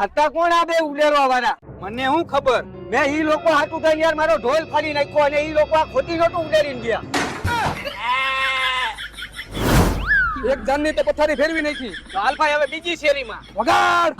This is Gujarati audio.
હતા કોણ આ બે ઉલેરવા વાળા? મને શું ખબર? મેં ઈ લોકો હાટું થઈ યાર મારો ઢોલ ફાડી નાખ્યો અને ઈ લોકો આ ખોટી નોટું ઉડાડીને ગયા. એક જાનની તો પથારી ફેરવી નાખી. હાલ ભાઈ હવે બીજી શેરીમાં વગાડ.